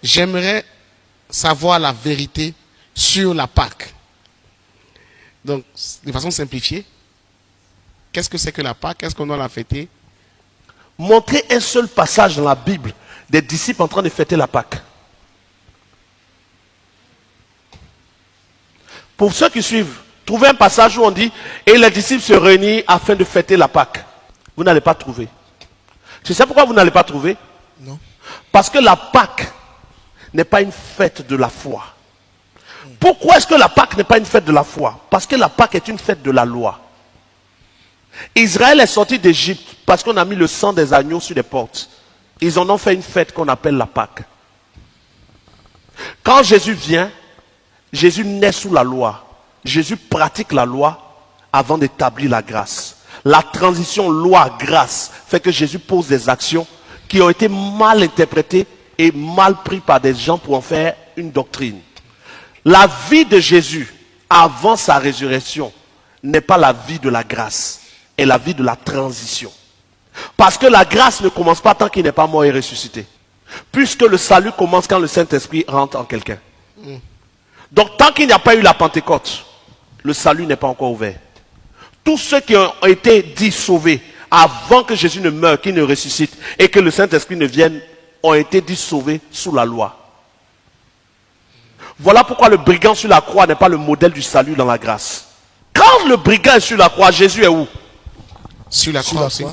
J'aimerais savoir la vérité sur la Pâque. Donc, de façon simplifiée, qu'est-ce que c'est que la Pâque? Est-ce qu'on doit la fêter? Montrez un seul passage dans la Bible des disciples en train de fêter la Pâque. Pour ceux qui suivent, trouvez un passage où on dit « Et les disciples se réunissent afin de fêter la Pâque ». Vous n'allez pas trouver. Tu sais pourquoi vous n'allez pas trouver? Non. Parce que la Pâque n'est pas une fête de la foi. Pourquoi est-ce que la Pâque n'est pas une fête de la foi? Parce que la Pâque est une fête de la loi. Israël est sorti d'Égypte parce qu'on a mis le sang des agneaux sur les portes. Ils en ont fait une fête qu'on appelle la Pâque. Quand Jésus vient, Jésus naît sous la loi. Jésus pratique la loi avant d'établir la grâce. La transition loi-grâce fait que Jésus pose des actions qui ont été mal interprétées et mal prises par des gens pour en faire une doctrine. La vie de Jésus avant sa résurrection n'est pas la vie de la grâce, est la vie de la transition. Parce que la grâce ne commence pas tant qu'il n'est pas mort et ressuscité. Puisque le salut commence quand le Saint-Esprit rentre en quelqu'un. Donc tant qu'il n'y a pas eu la Pentecôte, le salut n'est pas encore ouvert. Tous ceux qui ont été dits sauvés avant que Jésus ne meure, qu'il ne ressuscite et que le Saint-Esprit ne vienne, ont été dits sauvés sous la loi. Voilà pourquoi le brigand sur la croix n'est pas le modèle du salut dans la grâce. Quand le brigand est sur la croix, Jésus est où? Sur la croix aussi.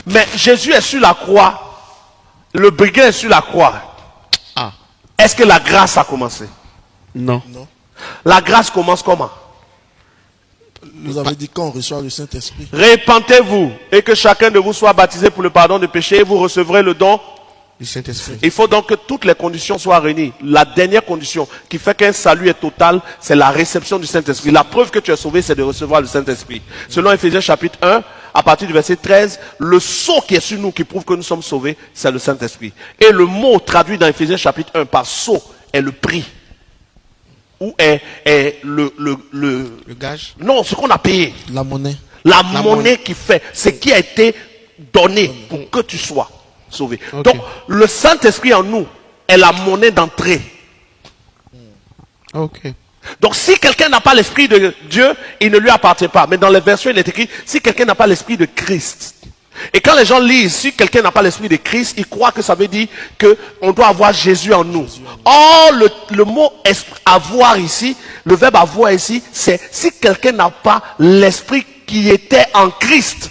Mais Jésus est sur la croix, le brigand est sur la croix. Ah. Est-ce que la grâce a commencé? Non. Non. La grâce commence comment? Vous avez dit quand on reçoit le Saint-Esprit. Répentez-vous et que chacun de vous soit baptisé pour le pardon des péchés et vous recevrez le don. Du Saint-Esprit. Il faut donc que toutes les conditions soient réunies. La dernière condition qui fait qu'un salut est total, c'est la réception du Saint-Esprit. La preuve que tu es sauvé, c'est de recevoir le Saint-Esprit. Selon Ephésiens chapitre 1, à partir du verset 13, le sceau qui est sur nous, qui prouve que nous sommes sauvés, c'est le Saint-Esprit. Et le mot traduit dans Ephésiens chapitre 1 par sceau est le prix. Où est Le gage. Non, ce qu'on a payé. La monnaie. La monnaie qui fait, ce qui a été donné pour que tu sois sauvé. Ok. Donc, le Saint-Esprit en nous est la monnaie d'entrée. Ok. Donc, si quelqu'un n'a pas l'Esprit de Dieu, il ne lui appartient pas. Mais dans les versions, il est écrit, si quelqu'un n'a pas l'Esprit de Christ. Et quand les gens lisent, si quelqu'un n'a pas l'Esprit de Christ, ils croient que ça veut dire qu'on doit avoir Jésus en nous. Or, le mot avoir ici, le verbe avoir ici, c'est si quelqu'un n'a pas l'Esprit qui était en Christ.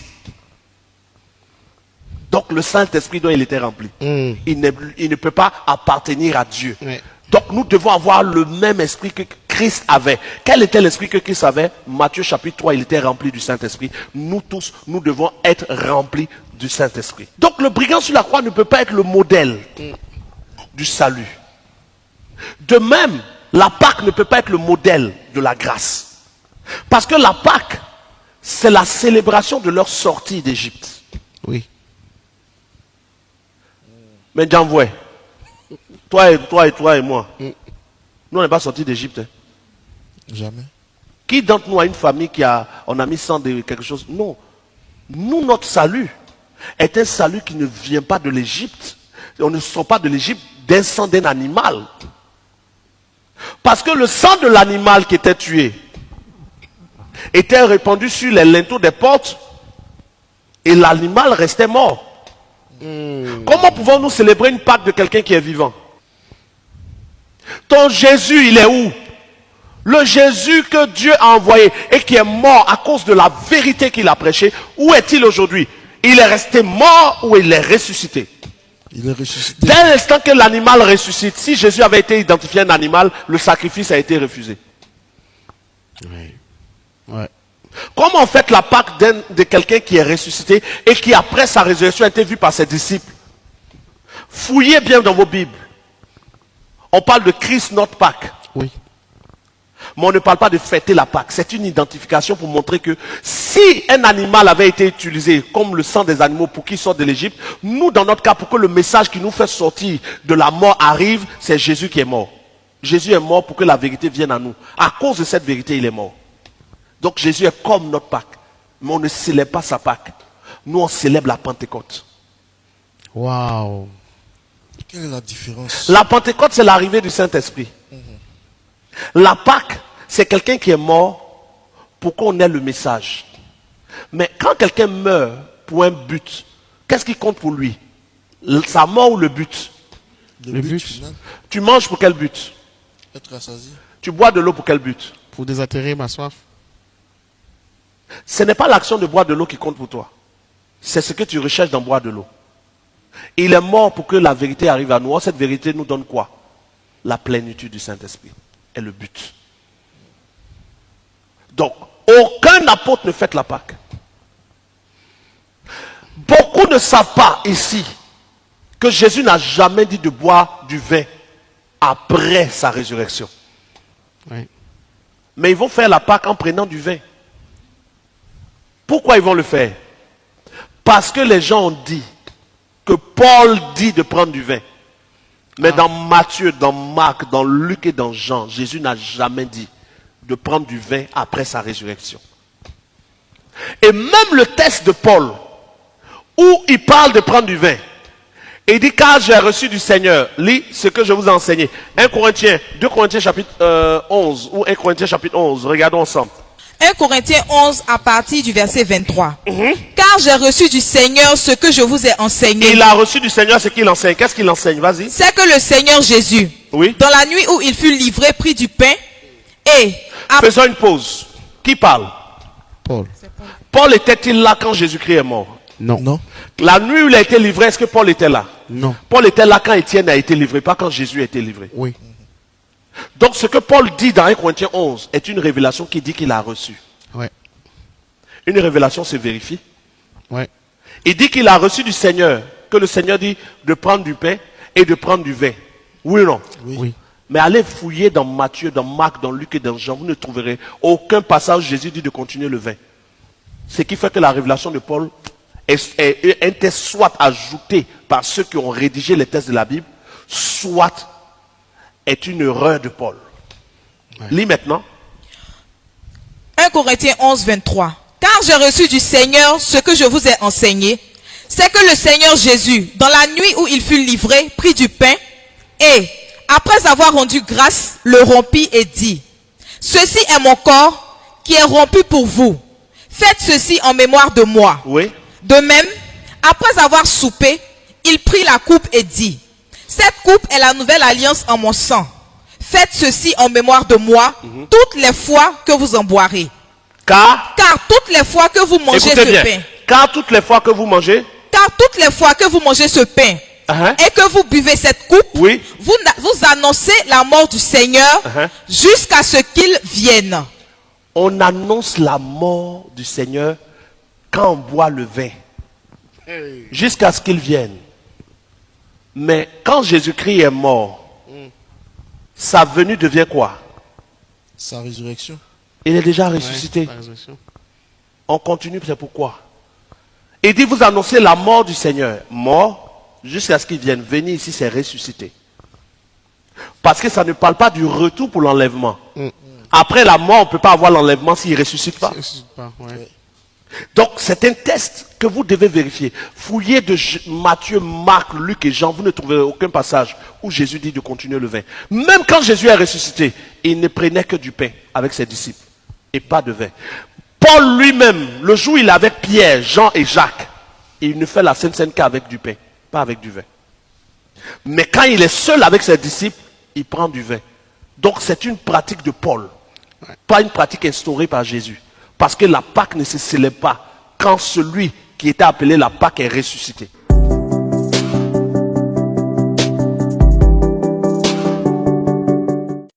Donc, le Saint-Esprit dont il était rempli. Il ne peut pas appartenir à Dieu. Ouais. Donc, nous devons avoir le même esprit que Christ avait. Quel était l'esprit que Christ avait? Matthieu chapitre 3, il était rempli du Saint-Esprit. Nous tous, nous devons être remplis du Saint-Esprit. Donc, le brigand sur la croix ne peut pas être le modèle du salut. De même, la Pâque ne peut pas être le modèle de la grâce. Parce que la Pâque, c'est la célébration de leur sortie d'Égypte. Oui. Mais j'envoie. Toi et moi. Nous, on n'est pas sortis d'Égypte. Hein. Jamais. Qui d'entre nous a une famille on a mis sang de quelque chose? Non. Nous, notre salut est un salut qui ne vient pas de l'Égypte. On ne sort pas de l'Égypte d'un sang d'un animal. Parce que le sang de l'animal qui était tué était répandu sur les linteaux des portes et l'animal restait mort. Comment pouvons-nous célébrer une Pâque de quelqu'un qui est vivant? Ton Jésus, il est où? Le Jésus que Dieu a envoyé et qui est mort à cause de la vérité qu'il a prêchée, où est-il aujourd'hui? Il est resté mort ou il est ressuscité? Il est ressuscité. Dès l'instant que l'animal ressuscite, si Jésus avait été identifié un animal, le sacrifice a été refusé. Oui. Ouais. Comment on fait la Pâque de quelqu'un qui est ressuscité et qui après sa résurrection a été vu par ses disciples? Fouillez bien dans vos Bibles. On parle de Christ, notre Pâque. Oui. Mais on ne parle pas de fêter la Pâque. C'est une identification pour montrer que si un animal avait été utilisé comme le sang des animaux pour qu'il sorte de l'Égypte, nous, dans notre cas, pour que le message qui nous fait sortir de la mort arrive, c'est Jésus qui est mort. Jésus est mort pour que la vérité vienne à nous. À cause de cette vérité, il est mort. Donc Jésus est comme notre Pâque. Mais on ne célèbre pas sa Pâque. Nous, on célèbre la Pentecôte. Waouh. Quelle est la différence? La Pentecôte, c'est l'arrivée du Saint-Esprit. La Pâque, c'est quelqu'un qui est mort pour qu'on ait le message. Mais quand quelqu'un meurt pour un but, qu'est-ce qui compte pour lui? Sa mort ou le but? Le but but. final, Tu manges pour quel but? être rassasié. Tu bois de l'eau pour quel but? Pour désaltérer ma soif. Ce n'est pas l'action de boire de l'eau qui compte pour toi. C'est ce que tu recherches dans boire de l'eau. Il est mort pour que la vérité arrive à nous. Or, cette vérité nous donne quoi? La plénitude du Saint-Esprit est le but. Donc, aucun apôtre ne fête la Pâque. Beaucoup ne savent pas ici que Jésus n'a jamais dit de boire du vin après sa résurrection. Oui. Mais ils vont faire la Pâque en prenant du vin. Pourquoi ils vont le faire? Parce que les gens ont dit que Paul dit de prendre du vin. Mais dans Matthieu, dans Marc, dans Luc et dans Jean, Jésus n'a jamais dit de prendre du vin après sa résurrection. Et même le texte de Paul, où il parle de prendre du vin, il dit, car j'ai reçu du Seigneur, lis ce que je vous ai enseigné. 2 Corinthiens chapitre 11, ou 1 Corinthiens chapitre 11, regardons ensemble. 1 Corinthiens 11 à partir du verset 23. Car j'ai reçu du Seigneur ce que je vous ai enseigné. Il a reçu du Seigneur ce qu'il enseigne. Qu'est-ce qu'il enseigne? Vas-y. C'est que le Seigneur Jésus, Oui. dans la nuit où il fut livré, prit du pain et... Faisons une pause. Qui parle? Paul. Paul était-il là quand Jésus-Christ est mort? Non. Non. La nuit où il a été livré, est-ce que Paul était là? Non. Paul était là quand Étienne a été livré, pas quand Jésus a été livré. Oui. Donc ce que Paul dit dans 1 Corinthiens 11 est une révélation qui dit qu'il a reçu. Ouais. Une révélation se vérifie. Ouais. Il dit qu'il a reçu du Seigneur, que le Seigneur dit de prendre du pain et de prendre du vin. Oui ou non? Oui. Mais allez fouiller dans Matthieu, dans Marc, dans Luc et dans Jean, vous ne trouverez aucun passage où Jésus dit de continuer le vin. Ce qui fait que la révélation de Paul était soit ajoutée par ceux qui ont rédigé les textes de la Bible, soit est une erreur de Paul. Ouais. Lis maintenant. 1 Corinthiens 11, 23. Car j'ai reçu du Seigneur ce que je vous ai enseigné. C'est que le Seigneur Jésus, dans la nuit où il fut livré, prit du pain et, après avoir rendu grâce, le rompit et dit, ceci est mon corps qui est rompu pour vous. Faites ceci en mémoire de moi. Oui. De même, après avoir soupé, il prit la coupe et dit, cette coupe est la nouvelle alliance en mon sang. Faites ceci en mémoire de moi toutes les fois que vous en boirez. Car toutes les fois que vous mangez écoutez ce bien, pain, car toutes les fois que vous mangez, ce pain et que vous buvez cette coupe, oui. vous annoncez la mort du Seigneur jusqu'à ce qu'il vienne. On annonce la mort du Seigneur quand on boit le vin, jusqu'à ce qu'il vienne. Mais quand Jésus-Christ est mort, sa venue devient quoi? Sa résurrection. Il est déjà ressuscité. Ouais, la résurrection. On continue, c'est pourquoi. Il dit, vous annoncez la mort du Seigneur. Mort, jusqu'à ce qu'il vienne. Venir ici, c'est ressusciter. Parce que ça ne parle pas du retour pour l'enlèvement. Après la mort, on ne peut pas avoir l'enlèvement s'il ne ressuscite pas. Ça ressuscite pas, ouais. Donc, c'est un test que vous devez vérifier. Fouillez de Matthieu, Marc, Luc et Jean, vous ne trouverez aucun passage où Jésus dit de continuer le vin. Même quand Jésus est ressuscité, il ne prenait que du pain avec ses disciples et pas de vin. Paul lui-même, le jour où il est avec Pierre, Jean et Jacques, il ne fait la Sainte Seine qu'avec du pain, pas avec du vin. Mais quand il est seul avec ses disciples, il prend du vin. Donc, c'est une pratique de Paul, pas une pratique instaurée par Jésus. Parce que la Pâque ne se célèbre pas quand celui qui était appelé la Pâque est ressuscité.